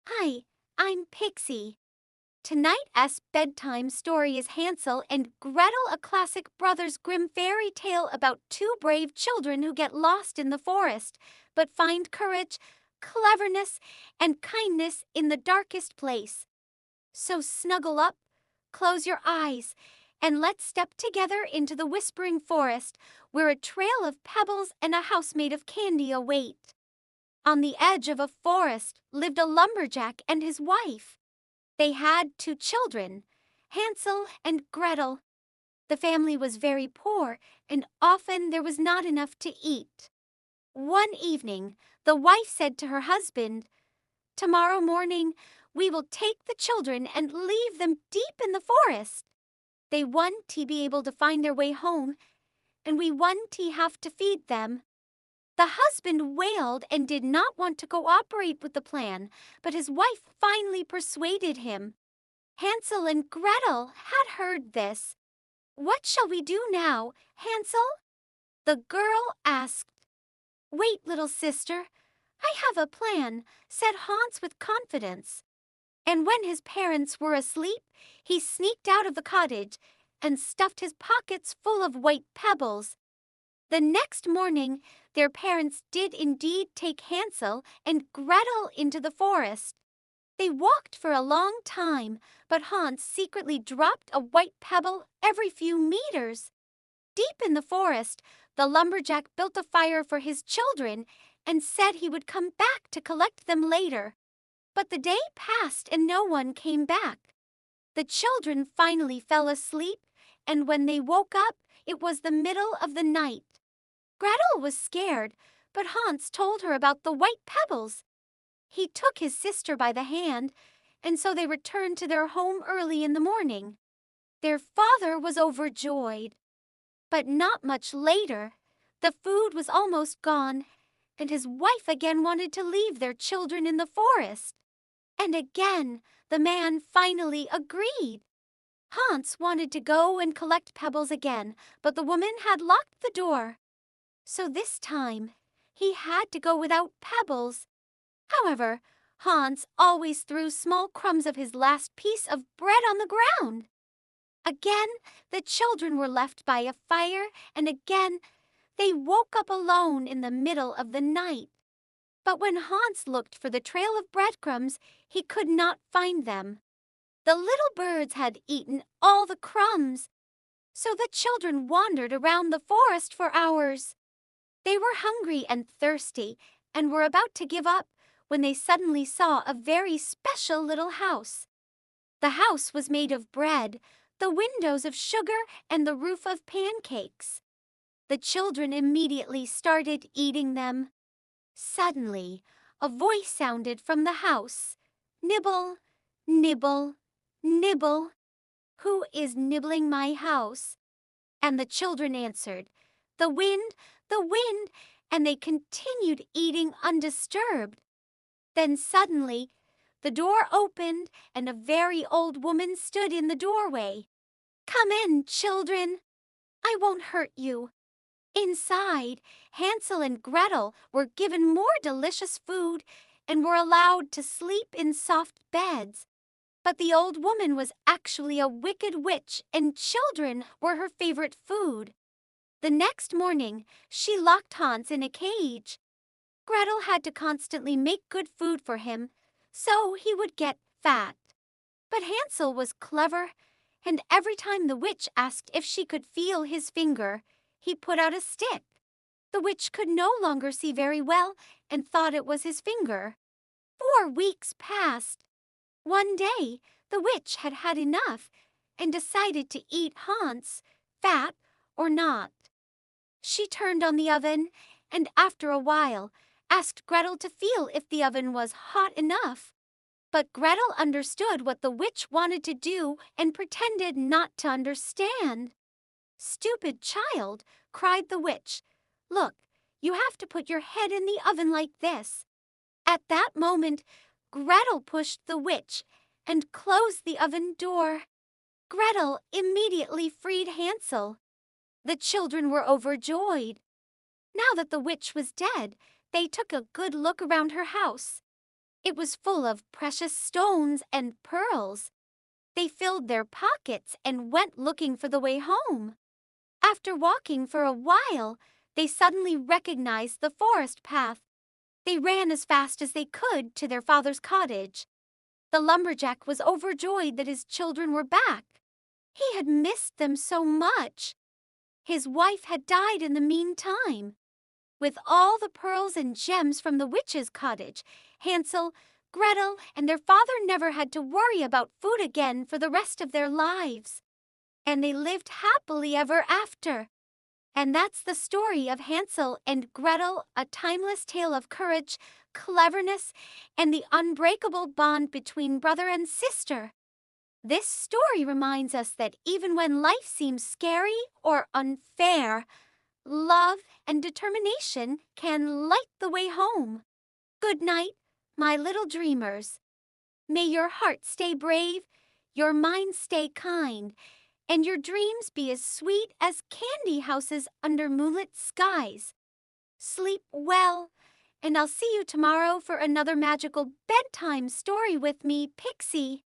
Hi, I'm Pixie. Tonight's bedtime story is Hansel and Gretel, a classic Brothers Grimm fairy tale about two brave children who get lost in the forest, but find courage, cleverness, and kindness in the darkest place. So snuggle up, close your eyes, and let's step together into the whispering forest where a trail of pebbles and a house made of candy await. On the edge of a forest lived a lumberjack and his wife. They had two children, Hansel and Gretel. The family was very poor, and often there was not enough to eat. One evening, the wife said to her husband, "Tomorrow morning, we will take the children and leave them deep in the forest. They want to be able to find their way home, and we want to have to feed them." The husband wailed and did not want to cooperate with the plan, but his wife finally persuaded him. Hansel and Gretel had heard this. "What shall we do now, Hansel?" the girl asked. "Wait, little sister, I have a plan," said Hans with confidence. And when his parents were asleep, he sneaked out of the cottage and stuffed his pockets full of white pebbles. The next morning, their parents did indeed take Hansel and Gretel into the forest. They walked for a long time, but Hans secretly dropped a white pebble every few meters. Deep in the forest, the lumberjack built a fire for his children and said he would come back to collect them later. But the day passed and no one came back. The children finally fell asleep, and when they woke up, it was the middle of the night. Gretel was scared, but Hans told her about the white pebbles. He took his sister by the hand, and so they returned to their home early in the morning. Their father was overjoyed. But not much later, the food was almost gone, and his wife again wanted to leave their children in the forest. And again, the man finally agreed. Hans wanted to go and collect pebbles again, but the woman had locked the door. So this time, he had to go without pebbles. However, Hans always threw small crumbs of his last piece of bread on the ground. Again, the children were left by a fire, and again, they woke up alone in the middle of the night. But when Hans looked for the trail of breadcrumbs, he could not find them. The little birds had eaten all the crumbs, so the children wandered around the forest for hours. They were hungry and thirsty and were about to give up when they suddenly saw a very special little house. The house was made of bread, the windows of sugar, and the roof of pancakes. The children immediately started eating them. Suddenly, a voice sounded from the house. "Nibble, nibble, nibble. Who is nibbling my house?" And the children answered, "The wind, the wind," and they continued eating undisturbed. Then suddenly, the door opened and a very old woman stood in the doorway. "Come in, children. I won't hurt you." Inside, Hansel and Gretel were given more delicious food and were allowed to sleep in soft beds. But the old woman was actually a wicked witch, and children were her favorite food. The next morning, she locked Hans in a cage. Gretel had to constantly make good food for him, so he would get fat. But Hansel was clever, and every time the witch asked if she could feel his finger, he put out a stick. The witch could no longer see very well and thought it was his finger. 4 weeks passed. One day, the witch had had enough and decided to eat Hans, fat or not. She turned on the oven and after a while asked Gretel to feel if the oven was hot enough. But Gretel understood what the witch wanted to do and pretended not to understand. "Stupid child," cried the witch. "Look, you have to put your head in the oven like this." At that moment, Gretel pushed the witch and closed the oven door. Gretel immediately freed Hansel. The children were overjoyed. Now that the witch was dead, they took a good look around her house. It was full of precious stones and pearls. They filled their pockets and went looking for the way home. After walking for a while, they suddenly recognized the forest path. They ran as fast as they could to their father's cottage. The lumberjack was overjoyed that his children were back. He had missed them so much. His wife had died in the meantime. With all the pearls and gems from the witch's cottage, Hansel, Gretel, and their father never had to worry about food again for the rest of their lives. And they lived happily ever after. And that's the story of Hansel and Gretel, a timeless tale of courage, cleverness, and the unbreakable bond between brother and sister. This story reminds us that even when life seems scary or unfair, love and determination can light the way home. Good night, my little dreamers. May your heart stay brave, your mind stay kind, and your dreams be as sweet as candy houses under moonlit skies. Sleep well, and I'll see you tomorrow for another magical bedtime story with me, Pixie.